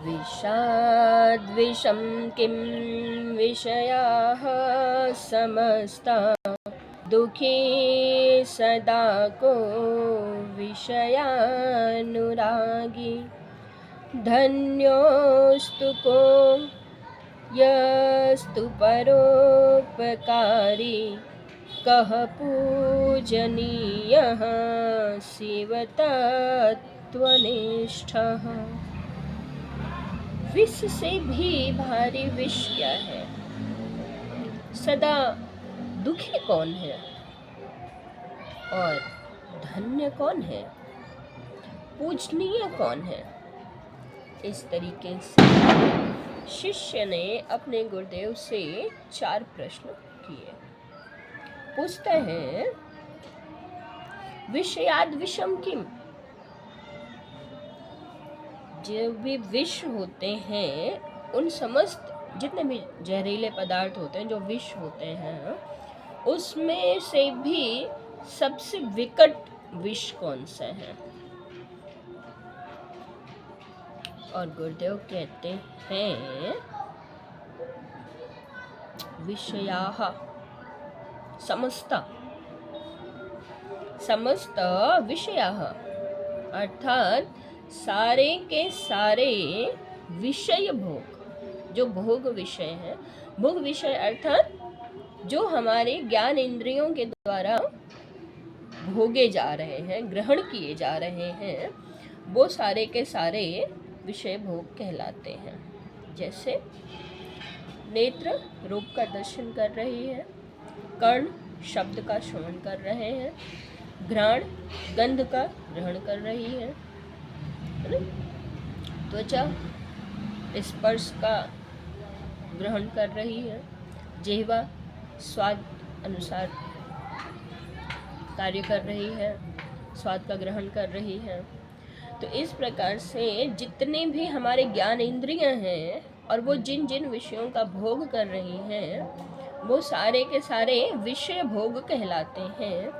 विषाद्विषं किं विषयाः समस्ता दुःखी सदा को विषयानुरागी धन्योस्तु को यस्तु परोपकारी कह पूजनीयः शिवतत्वनिष्ठः। विष से भी भारी विष क्या है? सदा दुखी कौन है और धन्य कौन है, पूजनीय कौन है? इस तरीके से शिष्य ने अपने गुरुदेव से 4 प्रश्न किए। पूछते हैं विषयाद विषम किम, जो भी विष होते हैं उन समस्त जितने भी जहरीले पदार्थ होते हैं, जो विष होते हैं, उसमें से भी सबसे विकट विष कौन सा है? और गुरुदेव कहते हैं विषयाः समस्त विषयाः, अर्थात सारे के सारे विषय भोग, जो भोग विषय है, भोग विषय अर्थात जो हमारे ज्ञान इंद्रियों के द्वारा भोगे जा रहे हैं, ग्रहण किए जा रहे हैं, वो सारे के सारे विषय भोग कहलाते हैं। जैसे नेत्र रूप का दर्शन कर रही है, कर्ण शब्द का श्रवण कर रहे हैं, घ्राण गंध का ग्रहण कर रही है, त्वचा स्पर्श का ग्रहण कर रही है, जिह्वा स्वाद अनुसार कार्य कर रही है, स्वाद का ग्रहण कर रही है। तो इस प्रकार से जितने भी हमारे ज्ञान इंद्रियां हैं और वो जिन जिन विषयों का भोग कर रही हैं, वो सारे के सारे विषय भोग कहलाते हैं।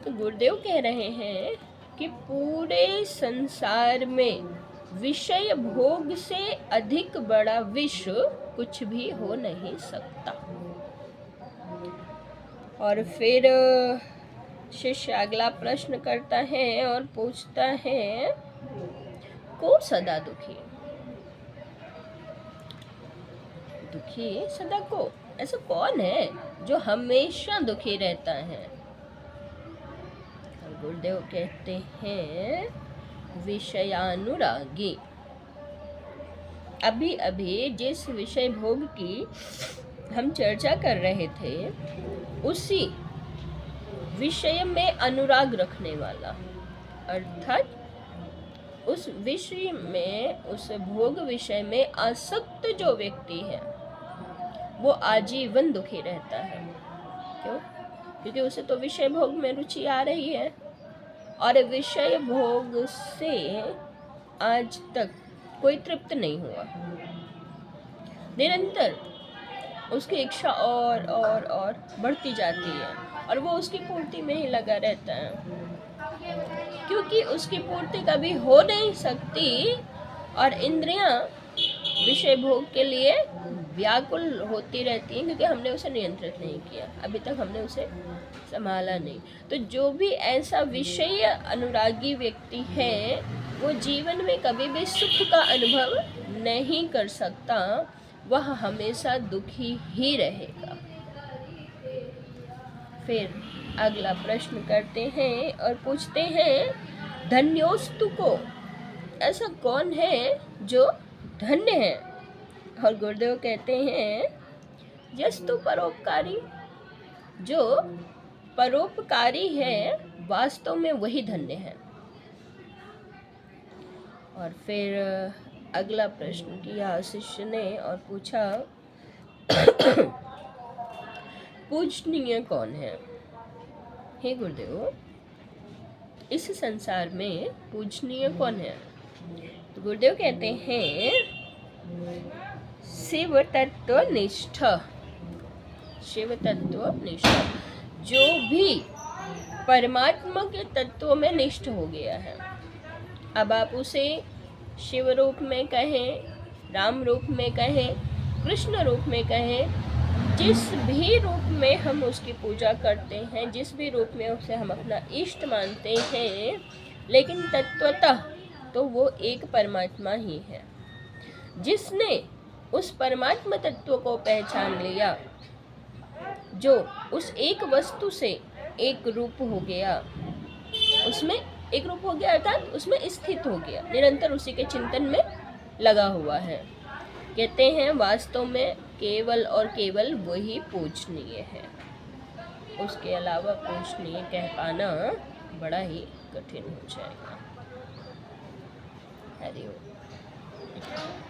तो गुरुदेव कह रहे हैं कि पूरे संसार में विषय भोग से अधिक बड़ा विष कुछ भी हो नहीं सकता। और फिर शिष्य अगला प्रश्न करता है और पूछता है को सदा दुखी, दुखी सदा को, ऐसा कौन है जो हमेशा दुखी रहता है? और गुरुदेव कहते हैं विषयानुरागी। अभी अभी जिस विषय भोग की हम चर्चा कर रहे थे, उसी विषय में अनुराग रखने वाला, अर्थात उस विषय में, उस भोग विषय में आसक्त जो व्यक्ति है वो आजीवन दुखी रहता है। क्यों? क्योंकि उसे तो विषय भोग में रुचि आ रही है और विषय भोग से आज तक कोई तृप्त नहीं हुआ। निरंतर उसकी इच्छा और बढ़ती जाती है और वो उसकी पूर्ति में ही लगा रहता है, क्योंकि उसकी पूर्ति कभी हो नहीं सकती और इंद्रियां विषय भोग के लिए व्याकुल होती रहती हैं, क्योंकि हमने उसे नियंत्रित नहीं किया, अभी तक हमने उसे संभाला नहीं। तो जो भी ऐसा विषय अनुरागी व्यक्ति है वो जीवन में कभी भी सुख का अनुभव नहीं कर सकता, वह हमेशा दुखी ही रहेगा। फिर अगला प्रश्न करते हैं और पूछते हैं धन्योस्तु को, ऐसा कौन है जो धन्य है? और गुरुदेव कहते हैं यस्तु परोपकारी, जो परोपकारी है वास्तव में वही धन्य है। और फिर अगला प्रश्न किया शिष्य ने और पूछा पूजनीय कौन है? हे गुरुदेव, इस संसार में पूजनीय कौन है? तो गुरुदेव कहते हैं शिव तत्व निष्ठ, शिव तत्व निष्ठ, जो भी परमात्मा के तत्व में निष्ठ हो गया है। अब आप उसे शिव रूप में कहें राम रूप में कहें, कृष्ण रूप में कहें, जिस भी रूप में हम उसकी पूजा करते हैं, जिस भी रूप में उसे हम अपना इष्ट मानते हैं, लेकिन तत्वतः तो वो एक परमात्मा ही है। जिसने उस परमात्मा तत्व को पहचान लिया, जो उस एक वस्तु से एक रूप हो गया, उसमें एक रूप हो गया अर्थात उसमें स्थित हो गया, निरंतर उसी के चिंतन में लगा हुआ है, कहते हैं वास्तव में केवल और केवल वही पूजनीय है। उसके अलावा पूजनीय कह पाना बड़ा ही कठिन हो जाएगा। हरि ओम।